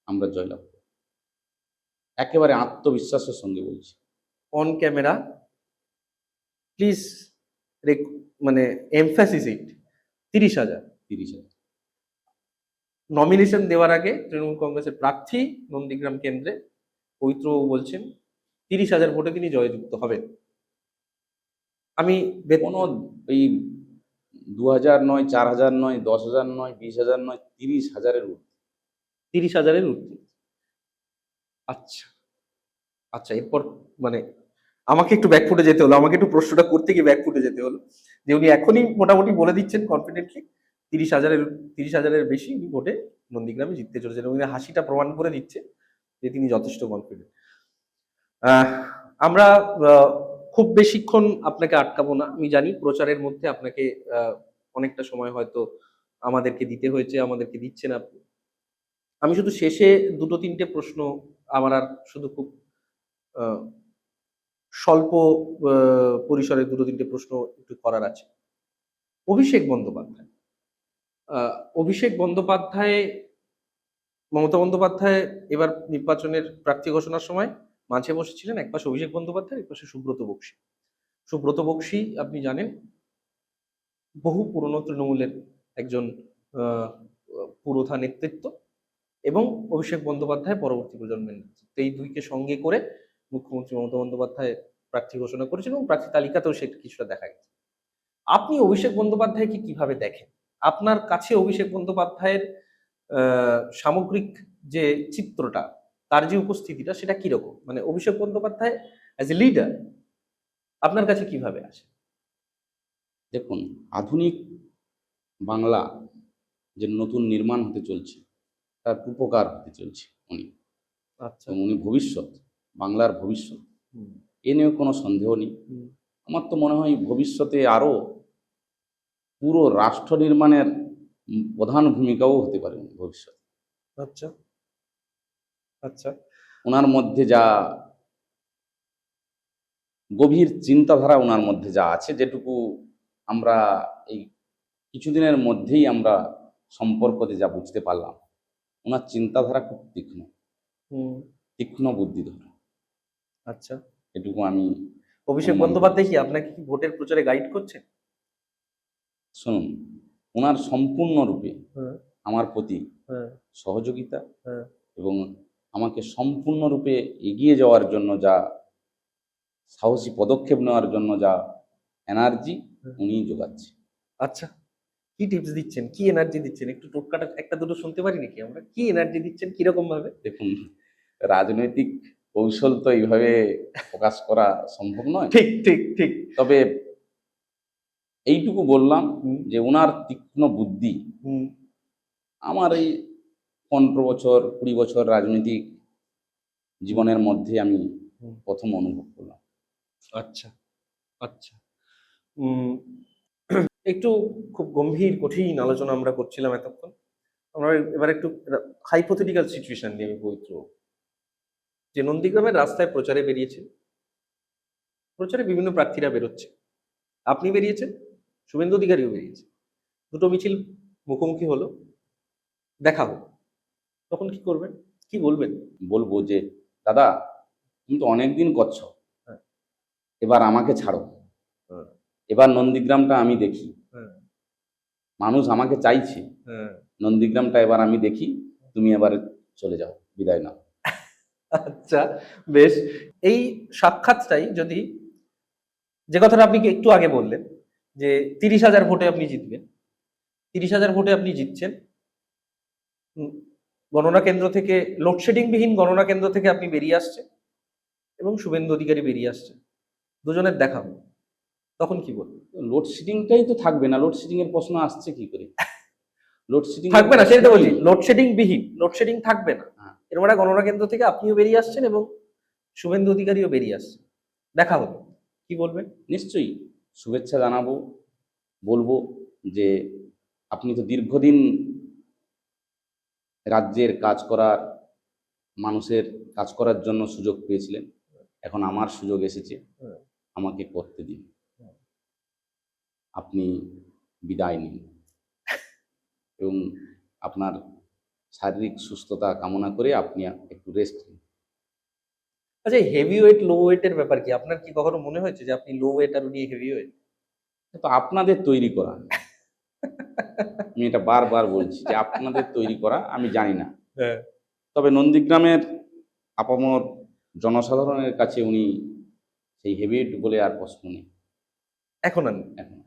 আমরা জয়লাভ করব, একেবারে আত্মবিশ্বাসের সঙ্গে বলছি। অন ক্যামেরা প্লিজ, মানে এমফ্যাসিস ইট, 30,000। নমিনেশন দেওয়ার আগে তৃণমূল কংগ্রেসের প্রার্থী নন্দীগ্রাম কেন্দ্রে পবিত্রবাবু বলছেন 30,000 ভোটে তিনি জয়যুক্ত হবেন। আমি কোনো এই 2,000 নয়, 4,000 নয়, 10,000 নয়, 20,000 নয়, 30,000-এর ঊর্ধ্বে। 30,000-এর ঊর্ধ্বে। আচ্ছা আচ্ছা, এরপর মানে আমাকে একটু ব্যাকফুটে যেতে হলো, আমাকে একটু প্রশ্নটা করতে গিয়ে ব্যাকফুটে যেতে হলো, যে উনি এখনই মোটামুটি বলে দিচ্ছেন কনফিডেন্টলি 30,000-এর বেশি উনি ভোটে নন্দীগ্রামে জিততে চলেছেন। উনি হাসিটা প্রমাণ করে দিচ্ছে যে তিনি যথেষ্ট কনফিডেন্ট। আমরা খুব বেশিক্ষণ আপনাকে আটকাবো না। আমি জানি প্রচারের মধ্যে আপনাকে অনেকটা সময় হয়তো আমাদেরকে দিতে হয়েছে, আমাদেরকে দিচ্ছেন আপনি। আমি শুধু শেষে 2-3টে প্রশ্ন, আমার আর শুধু খুব স্বল্প পরিসরে 2-3টে প্রশ্ন একটু করার আছে। অভিষেক বন্দ্যোপাধ্যায়, মমতা বন্দ্যোপাধ্যায় এবার নির্বাচনের প্রার্থী ঘোষণার সময় মাঝে বসেছিলেন, এক পাশে অভিষেক বন্দ্যোপাধ্যায়, এক পাশে সুব্রত বক্সী। আপনি জানেন বহু পুরনো তৃণমূলের একজন পুরোধা নেতৃত্ব, এবং অভিষেক বন্দ্যোপাধ্যায় পরবর্তী প্রজন্মের নেতৃত্ব। এই দুইকে সঙ্গে করে মুখ্যমন্ত্রী মমতা বন্দ্যোপাধ্যায় প্রার্থী ঘোষণা করেছেন, এবং প্রার্থী তালিকাতেও সেটা কিছুটা দেখা গেছে। আপনি অভিষেক বন্দ্যোপাধ্যায়কে কিভাবে দেখেন? আপনার কাছে অভিষেক বন্দ্যোপাধ্যায়ের সামগ্রিক যে চিত্রটা, তার যে উপস্থিতিটা, সেটা কিরকম? মানে Abhishek Bandyopadhyay as a leader আপনার কাছে কিভাবে আসে? দেখুন, আধুনিক বাংলা যে নতুন নির্মাণ হতে চলছে, তার উপকার হতে চলছে উনি। আচ্ছা, উনি ভবিষ্যৎ, বাংলার ভবিষ্যৎ, এ নিয়েও কোনো সন্দেহ নেই। আমার তো মনে হয় ভবিষ্যতে আরো পুরো রাষ্ট্র নির্মাণের প্রধান ভূমিকাও হতে পারেন ভবিষ্যতে। আচ্ছা আচ্ছা। ওনার মধ্যে যা গভীর চিন্তাধারা ওনার মধ্যে যা আছে, যেটুকু আমরা এই কিছুদিনের মধ্যেই আমরা সম্পর্কতে যা বুঝতে পারলাম, ওনার চিন্তাধারা খুব তীক্ষ্ণ, হুম। তীক্ষ্ণ বুদ্ধিধর। আচ্ছা, এটুকু আমি অভিষেক অনুমান বন্দ্যোপাধ্যায় কি আপনাকে কি ভোটের প্রচারে গাইড করছে? শুনুন, ওনার সম্পূর্ণরূপে হ্যাঁ আমার প্রতি হ্যাঁ সহযোগিতা হ্যাঁ। এবং আমাকে সম্পূর্ণরূপে এগিয়ে যাওয়ার জন্য যা সাহসী পদক্ষেপ নেওয়ার জন্য যা এনার্জি উনি যোগাচ্ছে। আচ্ছা, কি টিপস দিচ্ছেন, কি এনার্জি দিচ্ছেন? একটু টোটকাটা একটা দুটো শুনতে পারি নাকি আমরা? কি এনার্জি দিচ্ছেন, কিরকম ভাবে? দেখুন, রাজনৈতিক কৌশল তো এইভাবে প্রকাশ করা সম্ভব নয়। ঠিক ঠিক ঠিক। তবে এইটুকু বললাম হুম, যে ওনার তীক্ষ্ণ বুদ্ধি হুম, আমার এই 15 বছর 20 বছর রাজনৈতিক জীবনের মধ্যে আমি হুম। প্রথম অনুভব করলাম। আচ্ছা আচ্ছা। উম, একটু খুব গম্ভীর কঠিন আলোচনা আমরা করছিলাম এতক্ষণ। আমরা এবার একটু হাইপোথেটিক্যাল সিচুয়েশন নিয়ে আমি পবিত্র, যে নন্দীগ্রামের রাস্তায় প্রচারে বেরিয়েছেন, প্রচারে বিভিন্ন প্রার্থীরা বেরোচ্ছে, আপনি বেরিয়েছেন, শুভেন্দু অধিকারীও বেরিয়েছে, দুটো মিছিল মুখোমুখি হলো, দেখা হলো, তখন কি করবেন, কি বলবেন? বলবো যে দাদা, তুমি তো অনেকদিন করছো, হ্যাঁ এবার আমাকে ছাড়ো, হ্যাঁ এবার নন্দীগ্রামটা আমি দেখি। হ্যাঁ মানুষ আমাকে চাইছে, হ্যাঁ। নন্দীগ্রামটা এবার আমি দেখি, তুমি এবার চলে যাও, বিদায় নাও। আচ্ছা, বেশ। এই সাক্ষাৎটাই যদি, যে কথাটা আপনি একটু আগে বললেন যে 30,000 ভোটে আপনি জিতবেন, 30,000 ভোটে আপনি জিতছেন, উম, গণনা কেন্দ্র থেকে, লোডশেডিং বিহীন গণনা কেন্দ্র থেকে আপনি বেরিয়ে আসছেন এবং শুভেন্দু অধিকারী বেরিয়ে আসছেন, দুজনের দেখা হলো, তখন কি বলবেন? লোডশেডিংটাই তো থাকবে না, লোডশেডিং এর প্রশ্ন আসছে কি করে? লোডশেডিং থাকবে না, সেটা বলছি, লোডশেডিং বিহীন, লোডশেডিং থাকবে না। হ্যাঁ। এর মানে গণনা কেন্দ্র থেকে আপনিও বেরিয়ে আসছেন এবং শুভেন্দু অধিকারীও বেরিয়ে আসছেন, দেখা হলো, কি বলবেন? নিশ্চয়ই শুভেচ্ছা জানাবো, বলবো যে আপনি তো দীর্ঘদিন রাজ্যের কাজ করার, মানুষের কাজ করার জন্য সুযোগ পেয়েছিলেন, এখন আমার সুযোগ এসেছে, হ্যাঁ। আমাকে করতে দিন, আপনি বিদায় নিন এবং আপনার শারীরিক সুস্থতা কামনা করে আপনি একটু রেস্ট নিন। আচ্ছা, হেভি ওয়েট লো ওয়েটের ব্যাপার কি? আপনার কি কখনো মনে হয়েছে যে আপনি লো ওয়েট আর উনি হেভি ওয়েট? তো আপনাদের তৈরি করা, আমি এটা বারবার বলছি যে আপনাদের তৈরি করা, আমি জানি না। হ্যাঁ। তবে নন্দীগ্রামের আপামর জনসাধারণের কাছে উনি সেই হেভিওয়েট বলে আর প্রশ্ন নেই এখন আর নেই। এখন।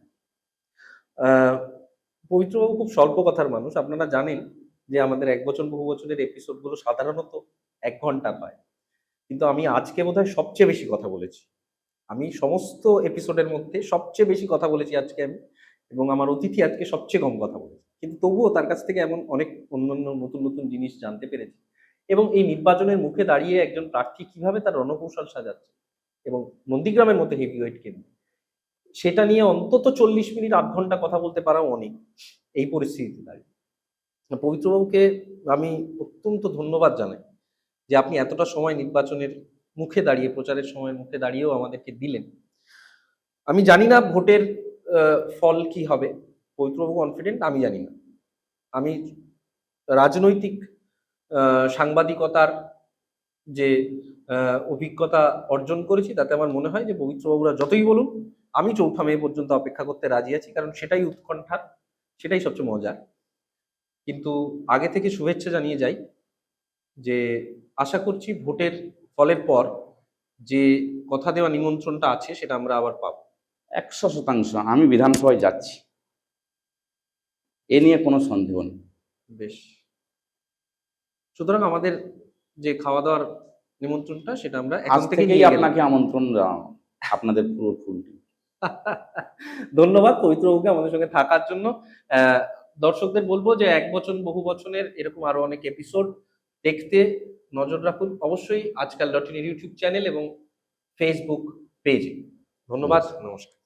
পবিত্রবাবু খুব স্বল্প কথার মানুষ, আপনারা জানেন যে আমাদের এক বছর বহু বছরের এপিসোড গুলো সাধারণত 1 ঘন্টা হয়, কিন্তু আমি আজকে বোধহয় সবচেয়ে বেশি কথা বলেছি। আমি সমস্ত এপিসোডের মধ্যে সবচেয়ে বেশি কথা বলেছি আজকে আমি, এবং আমার অতিথি আজকে সবচেয়ে কম কথা বলেছে, কিন্তু তবুও তার কাছ থেকে এমন অনেক অন্যান্য নতুন নতুন জিনিস জানতে পেরেছি। এবং এই নির্বাচনের মুখে দাঁড়িয়ে একজন প্রার্থী কিভাবে তার রণকৌশল সাজাচ্ছে এবং নন্দীগ্রামের মধ্যে হেভিওয়েট কেন্দ্র, সেটা নিয়ে অন্তত 40 মিনিট 8 ঘন্টা কথা বলতে পারাও অনেক এই পরিস্থিতিতে দাঁড়িয়ে। পবিত্রবাবুকে আমি অত্যন্ত ধন্যবাদ জানাই যে আপনি এতটা সময় নির্বাচনের মুখে দাঁড়িয়ে, প্রচারের সময় মুখে দাঁড়িয়েও আমাদেরকে দিলেন। আমি জানি না ভোটের ফল কি হবে, পবিত্রবাবু কনফিডেন্ট, আমি জানি না। আমি রাজনৈতিক সাংবাদিকতার যে অভিজ্ঞতা অর্জন করেছি, তাতে আমার মনে হয় যে পবিত্রবাবুরা যতই বলুন, আমি 4 মে পর্যন্ত অপেক্ষা করতে রাজি আছি, কারণ সেটাই উৎকণ্ঠা, সেটাই সবচেয়ে মজার। কিন্তু আগে থেকে শুভেচ্ছা জানিয়ে যাই যে আশা করছি ভোটের ফলের পর যে কথা দেওয়া নিমন্ত্রণটা আছে সেটা আমরা আবার পাবো। 100% আমি বিধানসভায় যাচ্ছি, এ নিয়ে কোনো সন্দেহ নেই। বেশ, সুতরাং আমাদের যে খাওয়া দাওয়ার নিমন্ত্রণটা সেটা আমরা আজ এখন থেকেই থেকেই নিয়ে গেলাম। আপনাকে আমন্ত্রণ জানানো, আপনাদের পুরো ফুল টিম। ধন্যবাদ পবিত্রবাবুকে আমাদের সঙ্গে থাকার জন্য। দর্শকদের বলবো যে 1 বছর বহু বছরের এরকম আরো অনেক এপিসোড দেখতে নজর রাখুন অবশ্যই আজকাল ডট ইউটিউব চ্যানেল এবং ফেসবুক পেজে। ধন্যবাদ, নমস্কার।